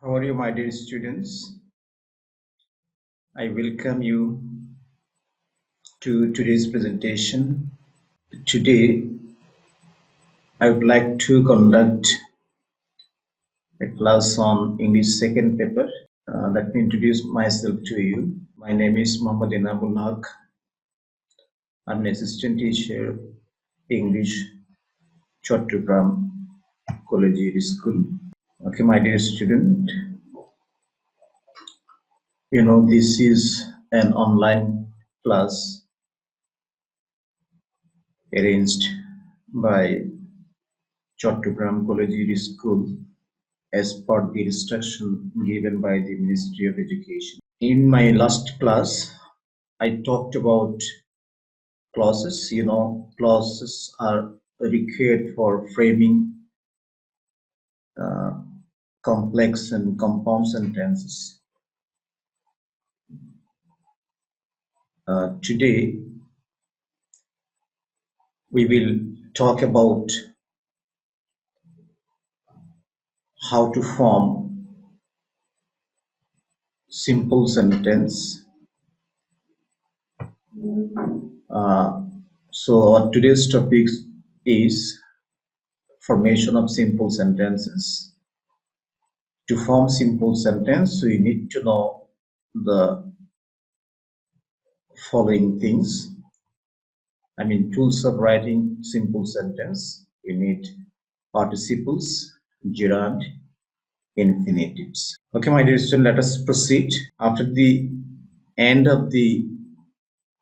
How are you, my dear students? I welcome you to today's presentation. Today, I would like to conduct a class on English second paper. Let me introduce myself to you. My name is Mohammed Enamul Hoq. I'm an assistant teacher, English, Chattogram, Collegiate School. Okay, my dear student, this is an online class arranged by Chattogram Collegiate School as per the instruction given by the Ministry of Education. In my last class, I talked about clauses. Clauses are required for framing complex and compound sentences. Today, we will talk about how to form simple sentence. So today's topic is formation of simple sentences. To form simple sentence, we need to know the following things. Tools of writing simple sentence. We need participles, gerund, infinitives. Okay, my dear student, let us proceed. After the end of the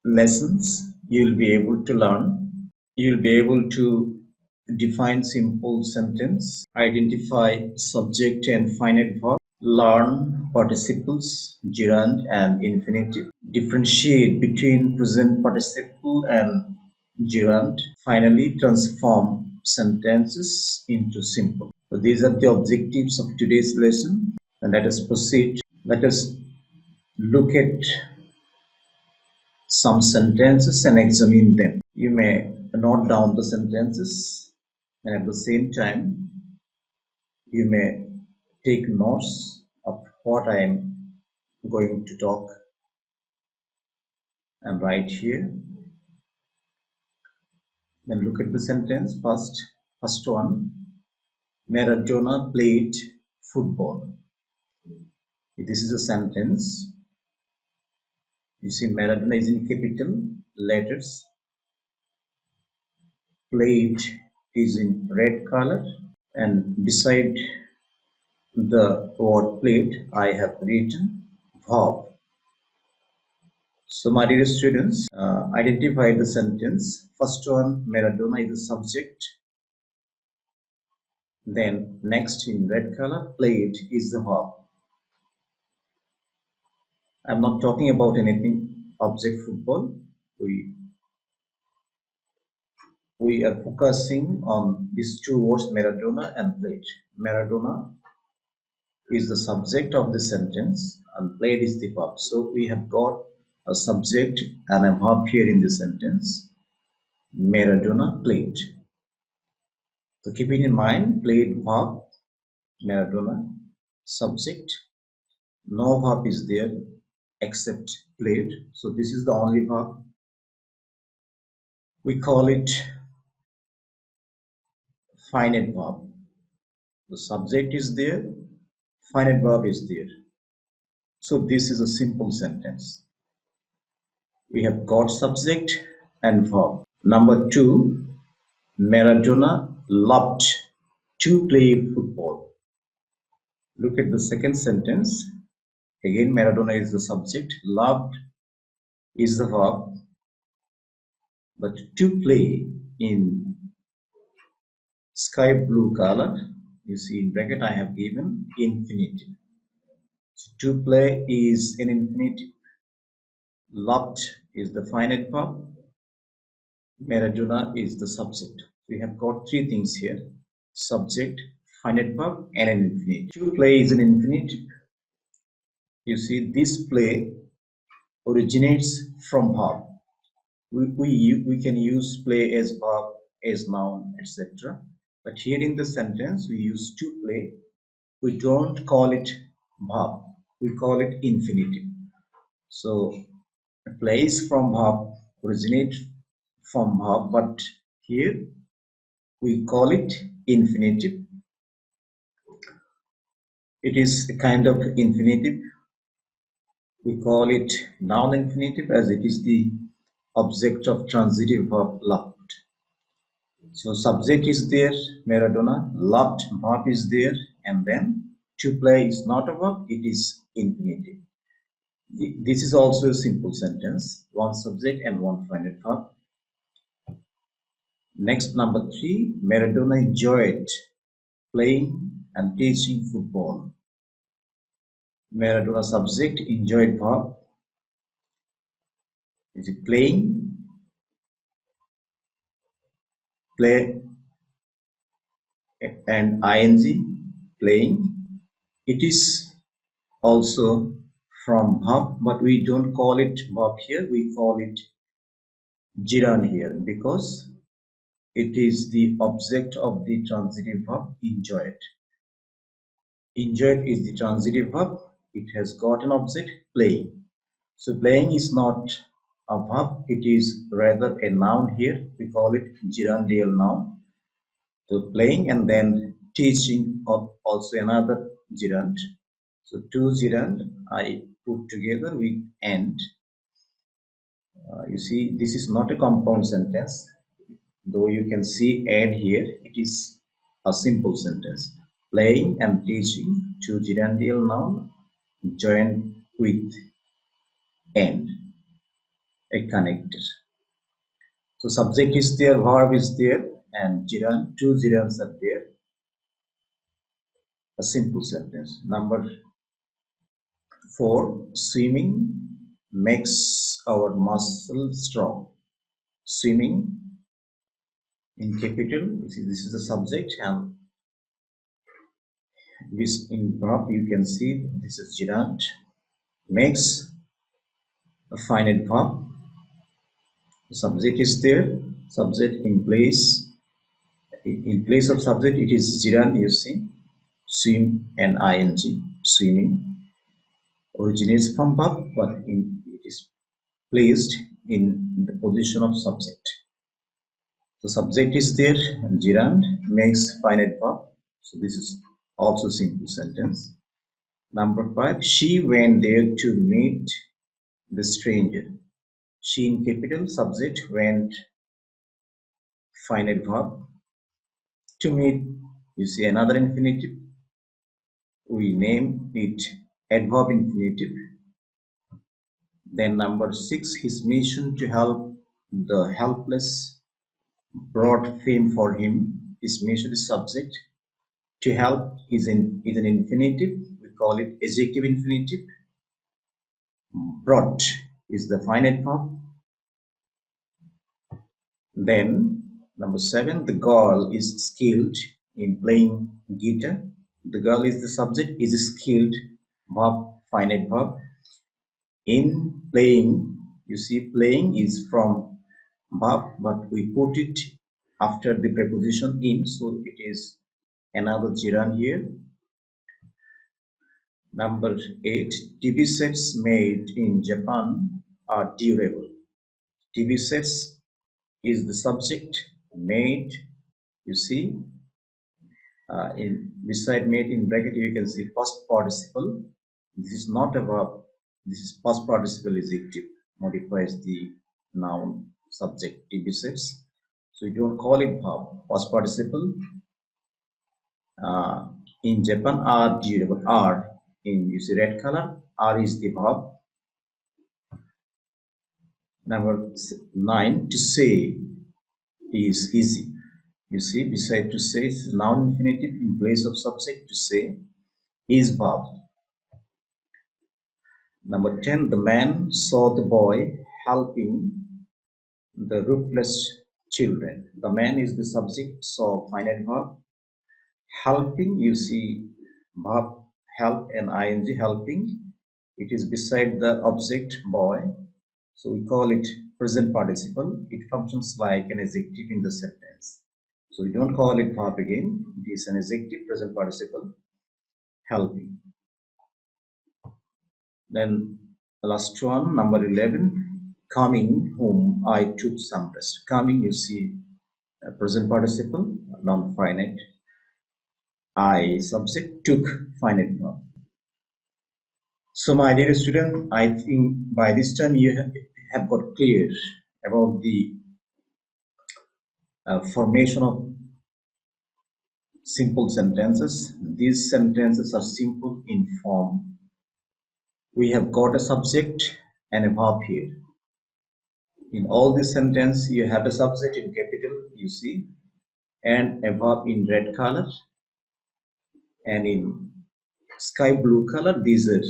lessons, you will be able to learn. You will be able to define simple sentence, identify subject and finite verb, learn participles, gerund and infinitive, differentiate between present participle and gerund, finally transform sentences into simple. So these are the objectives of today's lesson, and let us proceed. Let us look at some sentences and examine them. You may note down the sentences, and at the same time you may take notes of what I am going to talk and write here. Then look at the sentence first. First one, Maradona played football. This is a sentence. You see Maradona is in capital letters. Played is in red color, and beside the word played I have written verb. So my dear students, identify the sentence. First one, Maradona is the subject. Then next in red color, played is the verb. I'm not talking about anything object football. We are focusing on these two words, Maradona and played. Maradona is the subject of the sentence and played is the verb. So we have got a subject and a verb here in the sentence. Maradona played. So keep it in mind, played verb, Maradona, subject. No verb is there except played. So this is the only verb. We call it finite verb. The subject is there, finite verb is there. So this is a simple sentence. We have got subject and verb. Number two, Maradona loved to play football. Look at the second sentence. Again, Maradona is the subject, loved is the verb, but to play in sky blue color, you see in bracket I have given infinitive. So to play is an infinitive, loved is the finite verb, Maradona is the subject. We have got three things here: subject, finite verb, and an infinitive. To play is an infinitive. You see, this play originates from verb. We can use play as verb, as noun, etc. But here in the sentence, we use to play. We don't call it verb, we call it infinitive. So a place from verb originates from verb, but here we call it infinitive. It is a kind of infinitive. We call it noun infinitive as it is the object of transitive verb loved. So subject is there, Maradona, loved verb is there, and then to play is not a verb, it is infinitive. This is also a simple sentence, one subject and one finite verb. Next, number 3, Maradona enjoyed playing and teaching football. Maradona subject, enjoyed verb. Is it playing? Play and ing, playing. It is also from verb, but we don't call it verb here, we call it gerund here because it is the object of the transitive verb enjoyed. Enjoyed is the transitive verb, it has got an object, playing. So playing is not a verb, it is rather a noun here, we call it gerundial noun. So playing and then teaching also another gerund. So two gerund I put together with and. You see, this is not a compound sentence, though you can see and here, it is a simple sentence. Playing and teaching, two gerundial noun joined with and, a connector. So subject is there, verb is there, and gerund, two gerunds are there. A simple sentence. Number 4, swimming makes our muscles strong. Swimming in capital, this is the subject, and this in verb you can see this is gerund, makes a finite verb. The subject is there, subject in place of subject it is gerund, you see, swim and ing, swimming originates from verb, but it is placed in the position of subject. The subject is there, and gerund makes finite verb. So this is also simple sentence. Number 5, she went there to meet the stranger. She in capital, subject, went, finite verb. To meet, you see another infinitive. We name it adverb infinitive. Then number 6, his mission to help the helpless brought fame for him. His mission is subject. To help is an infinitive. We call it adjective infinitive. Brought is the finite verb. Then number 7, the girl is skilled in playing guitar. The girl is the subject, is skilled, verb, finite verb. In playing, you see playing is from verb, but we put it after the preposition in, so it is another gerund here. Number 8, TV sets made in Japan are durable. TV sets is the subject, made, you see, in beside made in bracket you can see past participle. This is not a verb, this is past participle adjective, modifies the noun subject TV sets. So you don't call it verb, past participle. In Japan are durable, are in, you see red color, are is the verb. Number 9, to say is easy. You see, beside to say is noun infinitive in place of subject, to say is verb. Number 10, the man saw the boy helping the roofless children. The man is the subject, saw finite verb. Helping, you see verb help and ing, helping. It is beside the object boy. So we call it present participle. It functions like an adjective in the sentence. So we don't call it verb again. It is an adjective present participle, helping. Then the last one, number 11, coming home, I took some rest. Coming, you see, present participle, non-finite. I, subject, took, finite verb. So my dear student, I think by this time you have got clear about the formation of simple sentences. These sentences are simple in form. We have got a subject and a verb here. In all this sentence, you have a subject in capital, you see, and a verb in red color, and in sky blue color, these are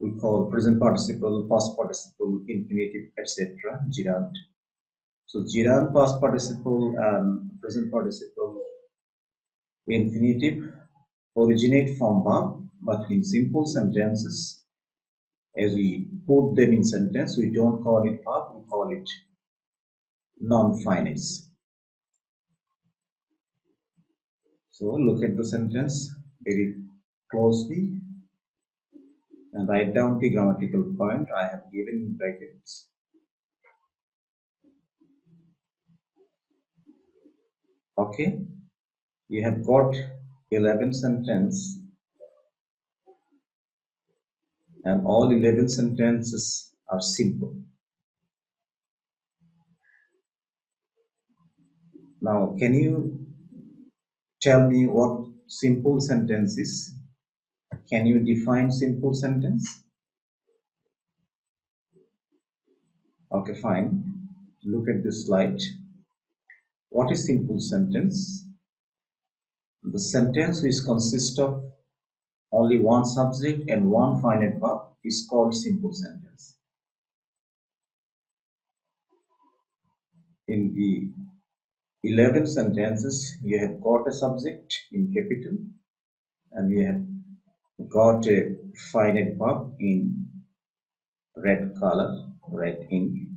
we call present participle, past participle, infinitive, etc. gerund. So gerund, past participle, and present participle, infinitive originate from verb, but in simple sentences, as we put them in sentence, we don't call it verb, we call it non-finite. So look at the sentence very closely and write down the grammatical point I have given in brackets. Okay, you have got 11 sentences, and all 11 sentences are simple. Now, can you tell me what simple sentence is? Can you define simple sentence? Okay, fine. Look at this slide. What is simple sentence? The sentence which consists of only one subject and one finite verb is called simple sentence. In the 11 sentences, you have got a subject in capital and you have got a finite verb in red color, red ink.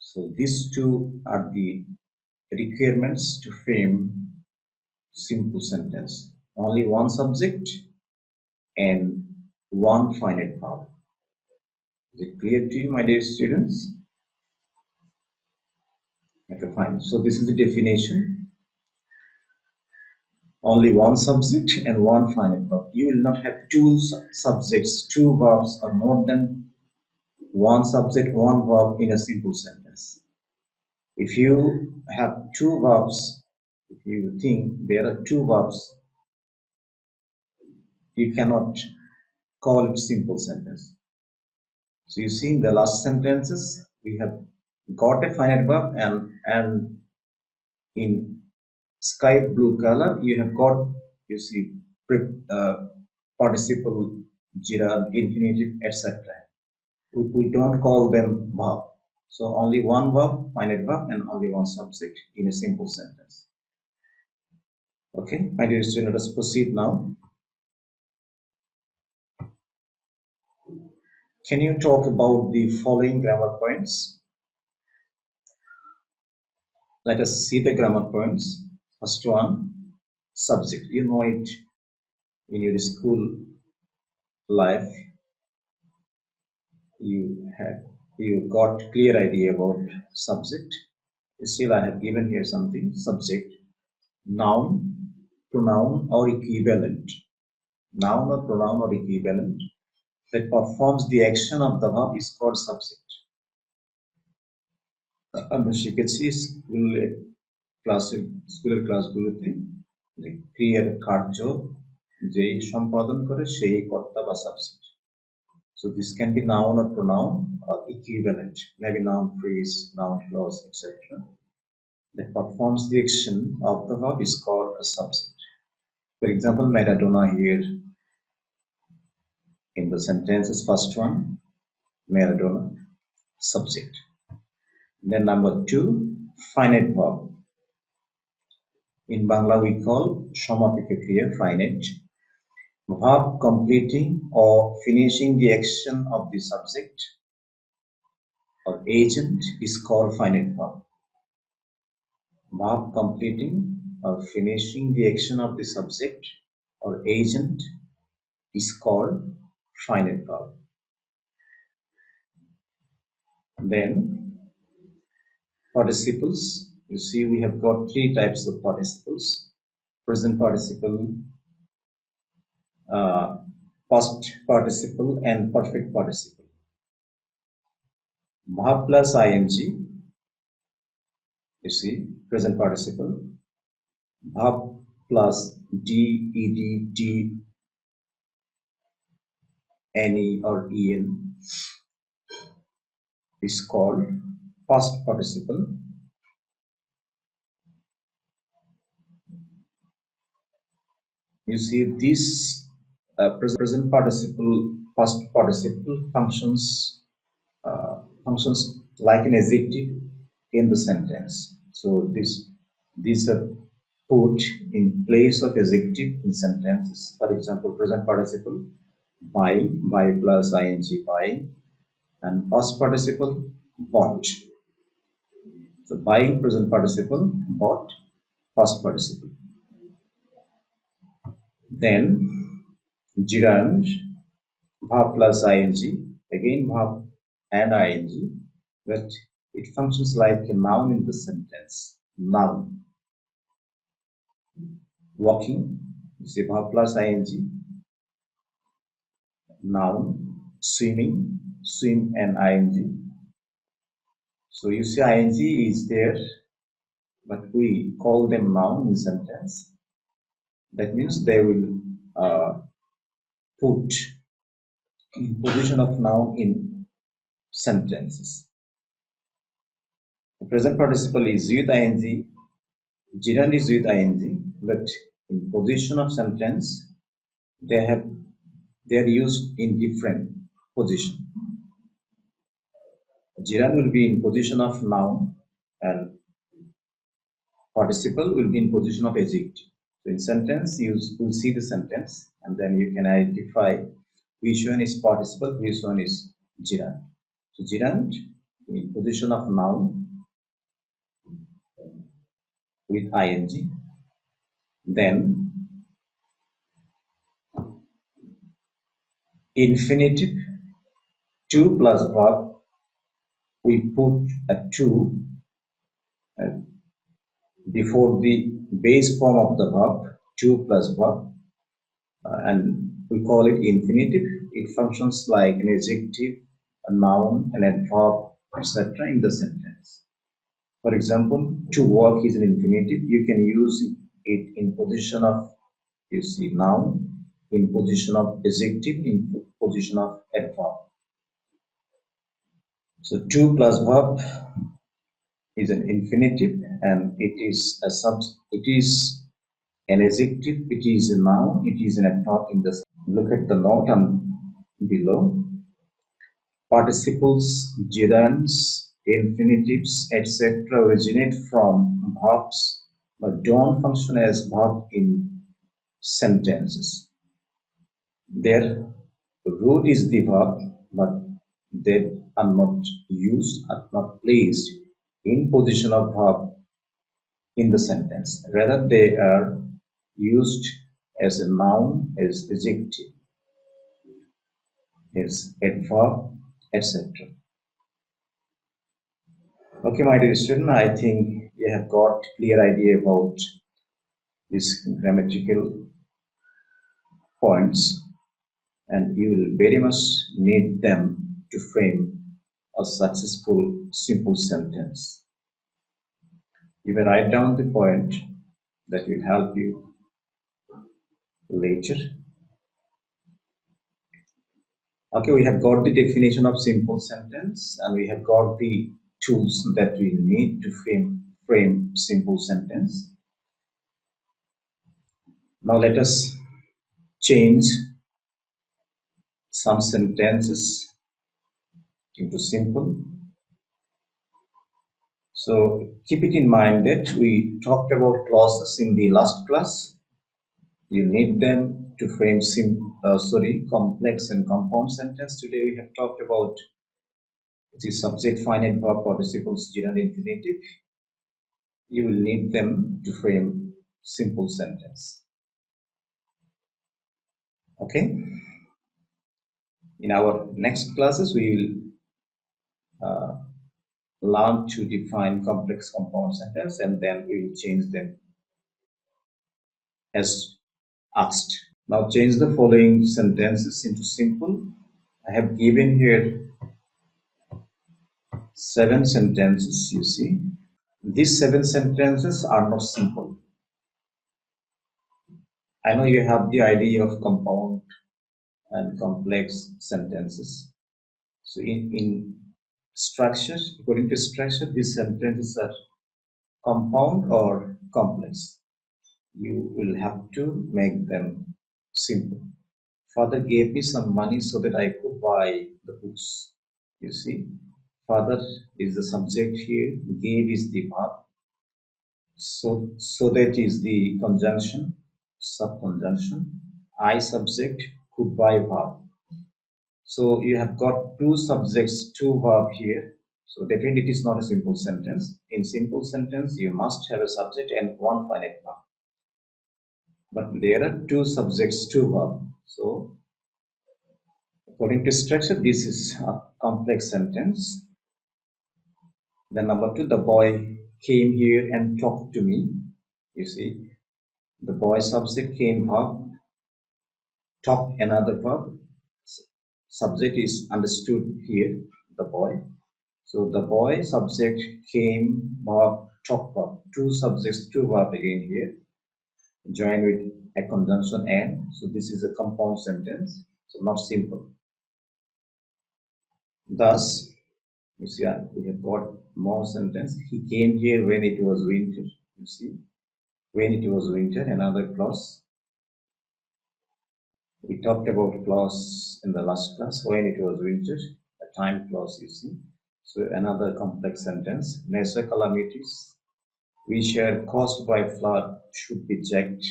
So these two are the requirements to frame simple sentence. Only one subject and one finite verb. Is it clear to you, my dear students? Okay, fine. So this is the definition. Only one subject and one finite verb. You will not have two subjects, two verbs, or more than one subject, one verb in a simple sentence. If you have two verbs, if you think there are two verbs, you cannot call it simple sentence. So you see in the last sentences, we have got a finite verb and in sky blue color, you have got, you see, participle, gerund, infinitive, etc. We don't call them verb. So only one verb, finite verb, and only one subject in a simple sentence. Okay, my dear student, let us proceed now. Can you talk about the following grammar points? Let us see the grammar points. First one, subject. You know it in your school life. You got clear idea about subject. Still, I have given here something. Subject, noun, pronoun, or equivalent. Noun or pronoun or equivalent that performs the action of the verb is called subject. আমরা শিখেছি স্কুলের ক্লাসগুলোতে ক্রিয়ার কার্য যেই সম্পাদন করে সেই কর্তা বা subject. So this can be noun or pronoun or equivalent, maybe noun phrase, noun clause, etc. That performs the action of the verb is called a subject. For example, Maradona here in the sentences, first one, Maradona, subject. Then number two, finite verb. In Bangla we call Samapika Kriya, finite. Verb completing or finishing the action of the subject or agent is called finite verb. Verb completing or finishing the action of the subject or agent is called finite verb. Then participles. You see, we have got three types of participles: present participle, past participle, and perfect participle. Verb plus ing, you see, present participle. Verb plus d, ed, t, ne or en is called past participle. You see, this present participle, past participle functions like an adjective in the sentence. So these are put in place of adjective in sentences. For example, present participle by plus ing, by, and past participle bought. So buying, present participle, bought, past participle. Then gerund, verb plus ing, again verb and ing, but it functions like a noun in the sentence. Noun. Walking, you see, verb plus ing. Noun. Swimming, swim and ing. So you see, ing is there, but we call them noun in sentence. That means they will put in position of noun in sentences. The present participle is with ing, gerund is with ing, but in position of sentence they are used in different position. Gerund will be in position of noun and participle will be in position of adjective. So in sentence you will see the sentence and then you can identify which one is participle, which one is gerund. So gerund in position of noun with ing. Then infinitive, to plus verb, we put a to before the base form of the verb, to plus verb, and we call it infinitive. It functions like an adjective, a noun, an adverb, etc. in the sentence. For example, to walk is an infinitive. You can use it in position of, you see, noun, in position of adjective, in position of adverb. So to plus verb is an infinitive and it is an adjective, it is a noun, it is an adverb in the. Look at the note on below. Participles, gerunds, infinitives, etc. originate from verbs but don't function as verb in sentences. Their root is the verb, but they are not used, are not placed in position of verb in the sentence. Rather, they are used as a noun, as adjective, as adverb, etc. Okay, my dear student, I think you have got clear idea about these grammatical points, and you will very much need them to frame a successful simple sentence. You may write down the point that will help you later. Okay, we have got the definition of simple sentence and we have got the tools that we need to frame simple sentence. Now let us change some sentences into simple. So keep it in mind that we talked about clauses in the last class. You need them to frame complex and compound sentence. Today we have talked about the subject, finite verb, participles, gerund, infinitive. You will need them to frame simple sentence. Okay. In our next classes, we will learn to define complex compound sentence, and then we will change them as asked. Now change the following sentences into simple. I have given here 7 sentences, you see. These 7 sentences are not simple. I know you have the idea of compound and complex sentences. So in structure, according to structure, these sentences are compound or complex. You will have to make them simple. Father gave me some money so that I could buy the books. You see, father is the subject here, gave is the verb, so that is the conjunction, subconjunction, I subject, could buy verb. So you have got 2 subjects, 2 verb here. So definitely it is not a simple sentence. In simple sentence, you must have a subject and 1 finite verb. But there are 2 subjects, 2 verb. So according to structure, this is a complex sentence. Then number 2, the boy came here and talked to me. You see, the boy subject came verb, talk another verb. Subject is understood here, the boy. So the boy subject came verb, talk verb. 2 subjects, 2 verb again here. Join with a conjunction and. So this is a compound sentence. So not simple. Thus, you see, we have got more sentence. He came here when it was winter. You see, when it was winter, another clause. We talked about clause in the last class. When it was winter, a time clause, you see. So another complex sentence. Natural calamities which are caused by flood should be checked.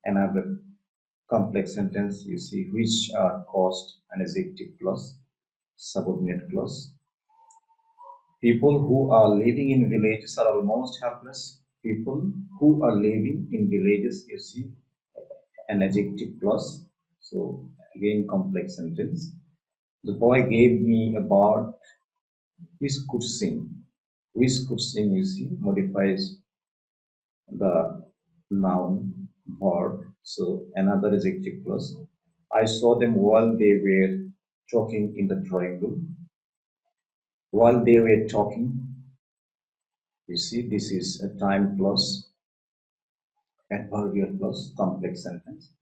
Another complex sentence, you see, which are caused, an adjective clause, subordinate clause. People who are living in villages are almost helpless. People who are living in villages, you see, an adjective clause. So again, complex sentence. The boy gave me a bird which could sing. Which could sing, you see, modifies the noun verb. So another adjective clause. I saw them while they were talking in the drawing room. While they were talking, you see, this is a time clause, adverbial clause, complex sentence.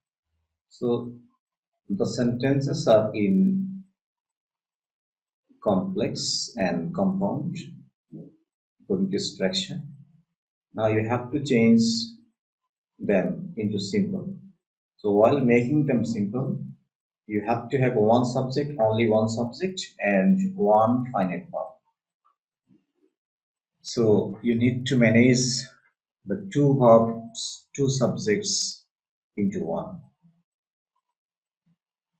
So the sentences are in complex and compound according to structure. Now you have to change them into simple. So while making them simple, you have to have 1 subject, only 1 subject, and 1 finite verb. So you need to manage the 2 verbs, 2 subjects into 1.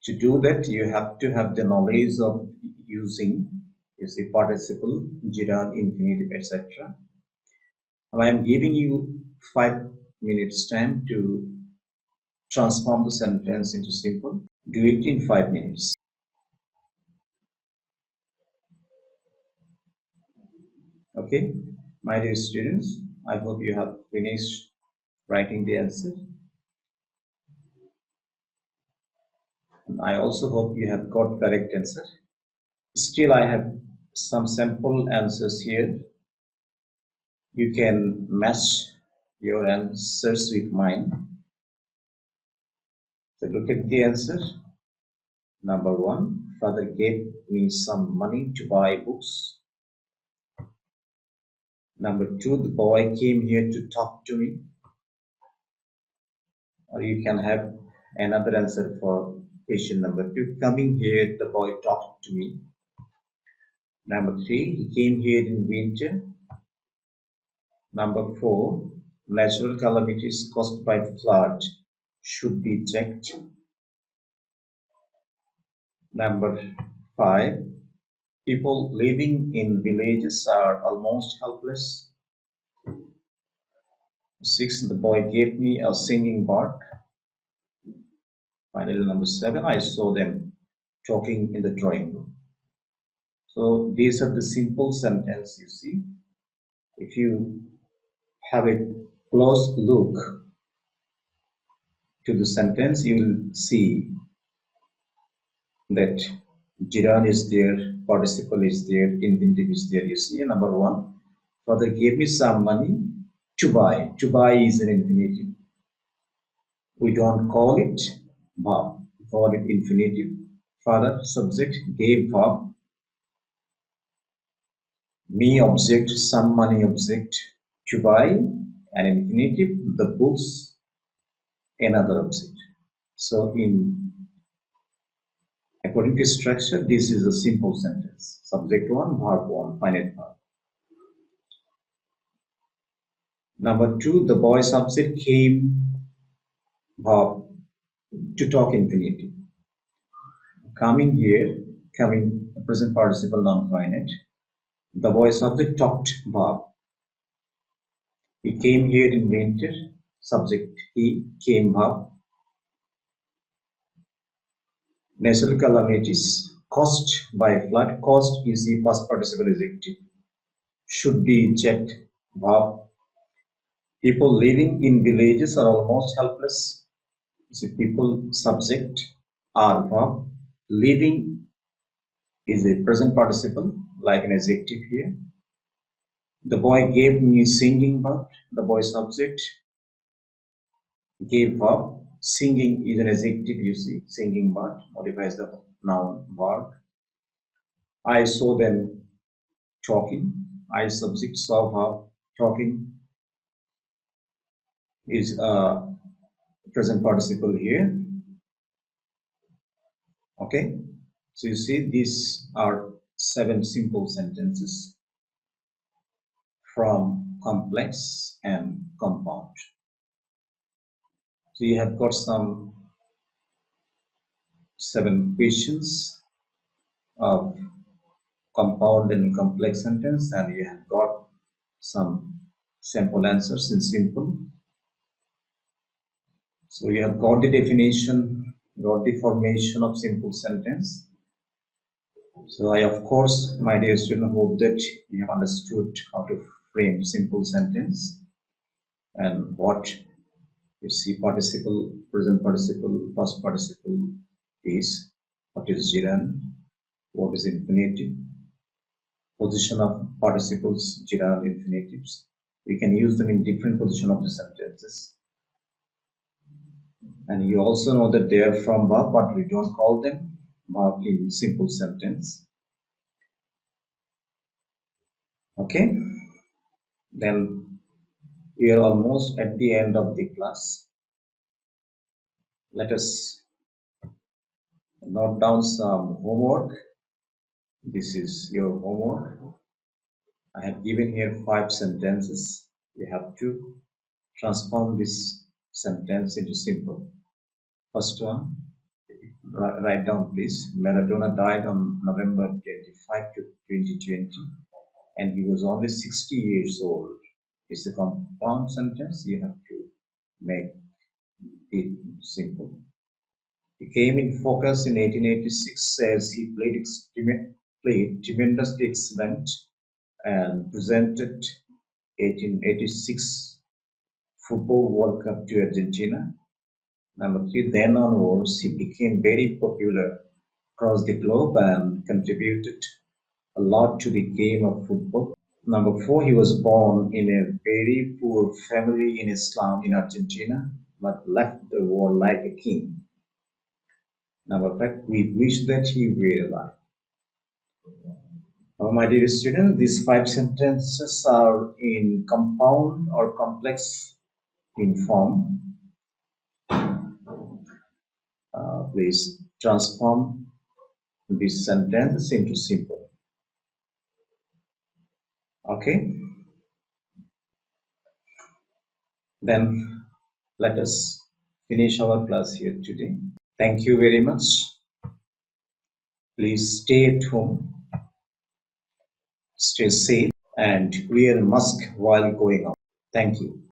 To do that, you have to have the knowledge of using, you see, participle, gerund, infinitive, etc. Now I am giving you 5 minutes time to transform the sentence into simple. Do it in 5 minutes. Okay, my dear students, I hope you have finished writing the answer. And I also hope you have got correct answer. Still, I have some sample answers here. You can match your answers with mine. So look at the answer. Number 1, father gave me some money to buy books. Number 2, the boy came here to talk to me. Or you can have another answer for question number 2. Coming here, the boy talked to me. Number 3, he came here in winter. Number 4, natural calamities caused by flood should be checked. Number 5, people living in villages are almost helpless. 6, the boy gave me a singing bird. Finally, number 7, I saw them talking in the drawing room. So these are the simple sentences you see. If you have a close look to the sentence, you will see that gerund is there, participle is there, infinitive is there. You see, number one, father gave me some money to buy. To buy is an infinitive. We don't call it verb, we call it infinitive. Father, subject, gave verb, me object, some money object, to buy, an infinitive, the books, another object. So according to structure, this is a simple sentence. Subject 1, verb 1, finite verb. Number 2, the boy subject came, verb, to talk infinitive. Coming here, coming present participle non-finite. The boy subject talked, verb. He came here in winter, subject he, came, verb. Natural calamities caused by flood, caused is the past participle adjective. Should be checked, verb. People living in villages are almost helpless. So people subject are verb. Living is a present participle like an adjective here. The boy gave me singing verb. The boy subject gave verb. Singing is an adjective, you see. Singing verb modifies the noun verb. I saw them talking. I subject saw verb. Talking is a present participle here. Okay, so you see these are 7 simple sentences from complex and compound. So you have got some 7 questions of compound and complex sentence, and you have got some sample answers in simple. So you have got the definition, got the formation of simple sentence. So I, of course, my dear student, hope that you have understood how to frame simple sentence and what you see participle, present participle, past participle is, what is gerund, what is infinitive, position of participles, gerund, infinitives. We can use them in different position of the sentences. And you also know that they are from verb, but we don't call them verb in simple sentence. Okay, then we are almost at the end of the class. Let us note down some homework. This is your homework. I have given here 5 sentences. You have to transform this sentence into simple. First one, write down please. Maradona died on November 25 to 2020 and he was only 60 years old. It's a compound sentence. You have to make it simple. He came in focus in 1886 as he played tremendously excellent and presented 1886 Football World Cup to Argentina. Number 3, then onwards, he became very popular across the globe and contributed a lot to the game of football. Number 4, he was born in a very poor family in Islam in Argentina, but left the world like a king. Number 5, we wish that he were alive. Now, my dear students, these 5 sentences are in compound or complex in form. Please transform this sentence into simple. Okay, then let us finish our class here today. Thank you very much. Please stay at home, stay safe, and wear a mask while going out. Thank you.